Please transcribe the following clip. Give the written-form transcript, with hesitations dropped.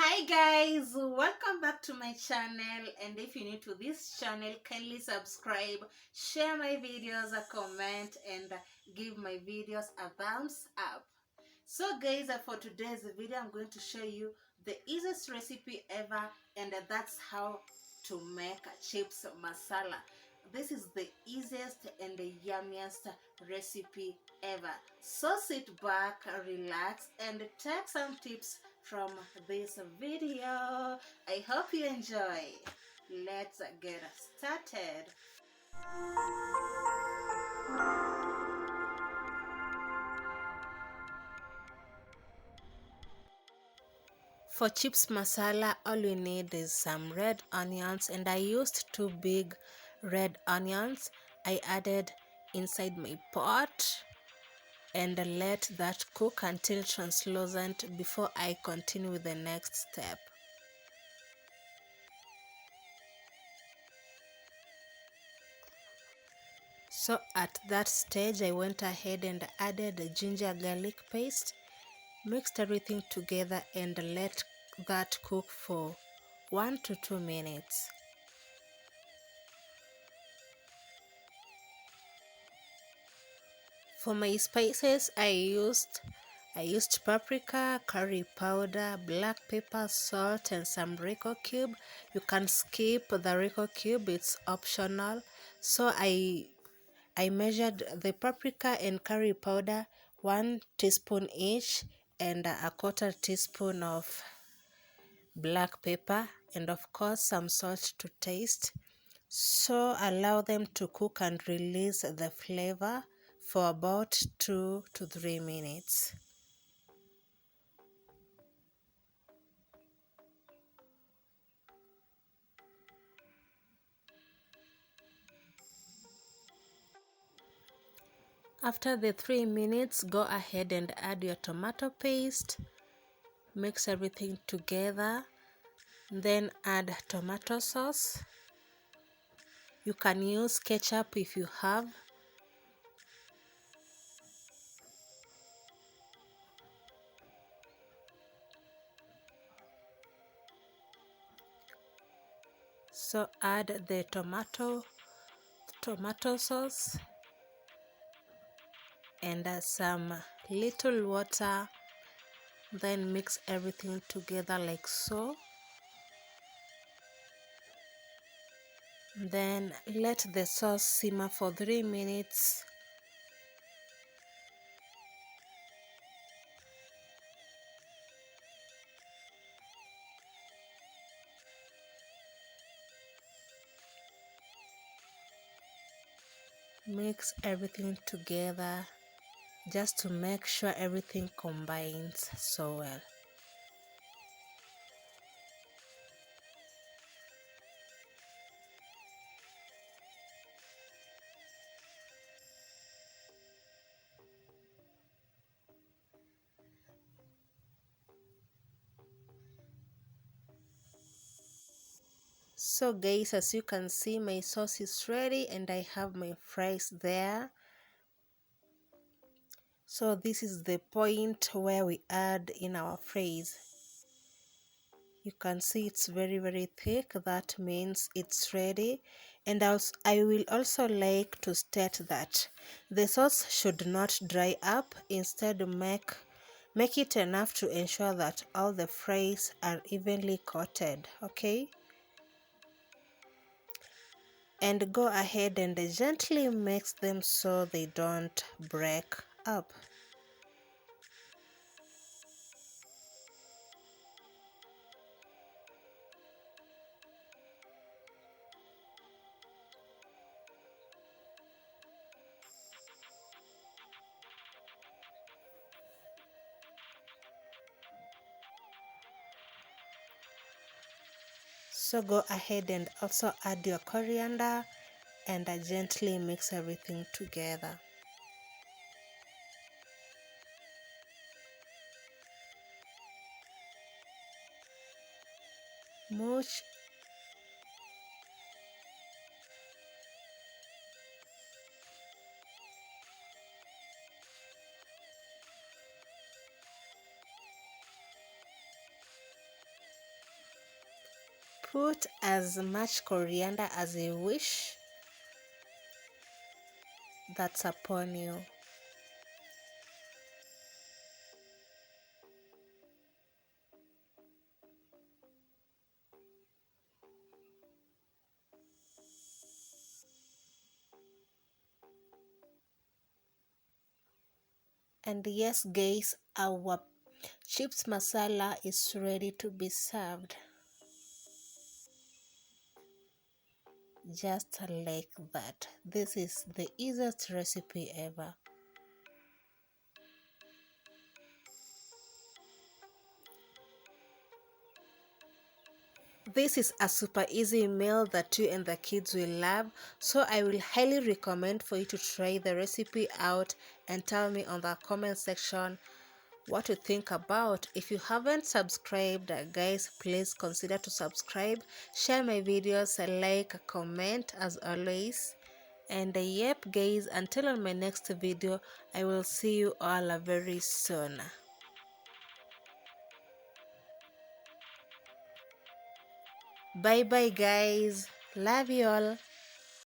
Hi guys, welcome back to my channel, and if you're new to this channel, kindly subscribe, share my videos, a comment, and give my videos a thumbs up. So guys, for today's video I'm going to show you the easiest recipe ever, and that's how to make chips masala. This is the easiest and the yummiest recipe ever. So sit back, relax, and take some tips from this video. I hope you enjoy. Let's get started. For chips masala, all we need is some red onions, and I used two big red onions. I added inside my pot and let that cook until translucent before I continue with the next step. So at that stage, I went ahead and added the ginger garlic paste, mixed everything together, and let that cook for 1 to 2 minutes. For my spices, I used paprika, curry powder, black pepper, salt, and some Rico cube. You can skip the Rico cube; it's optional. So I measured the paprika and curry powder 1 teaspoon each, and a quarter teaspoon of black pepper, and of course some salt to taste. So allow them to cook and release the flavor for about 2 to 3 minutes. After the 3 minutes, go ahead and add your tomato paste. Mix everything together. Then add tomato sauce. You can use ketchup if you have. So add the tomato sauce and some little water. Then mix everything together like so. Then let the sauce simmer for 3 minutes. Mix everything together just to make sure everything combines so well. So guys, as you can see, my sauce is ready and I have my fries there. So this is the point where we add in our fries. You can see it's very thick. That means it's ready. And also, I will also like to state that the sauce should not dry up. Instead, make it enough to ensure that all the fries are evenly coated. Okay, and go ahead and gently mix them so they don't break up. So go ahead and also add your coriander and gently mix everything together. Much Put as much coriander as you wish. That's upon you. And yes guys, our chips masala is ready to be served. Just like that. This is the easiest recipe ever. This is a super easy meal that you and the kids will love, so I will highly recommend for you to try the recipe out and tell me on the comment section what you think about. If you haven't subscribed, guys, please consider to subscribe, share my videos, like, comment as always. And yep guys, until on my next video, I will see you all very soon. Bye bye guys, love you all.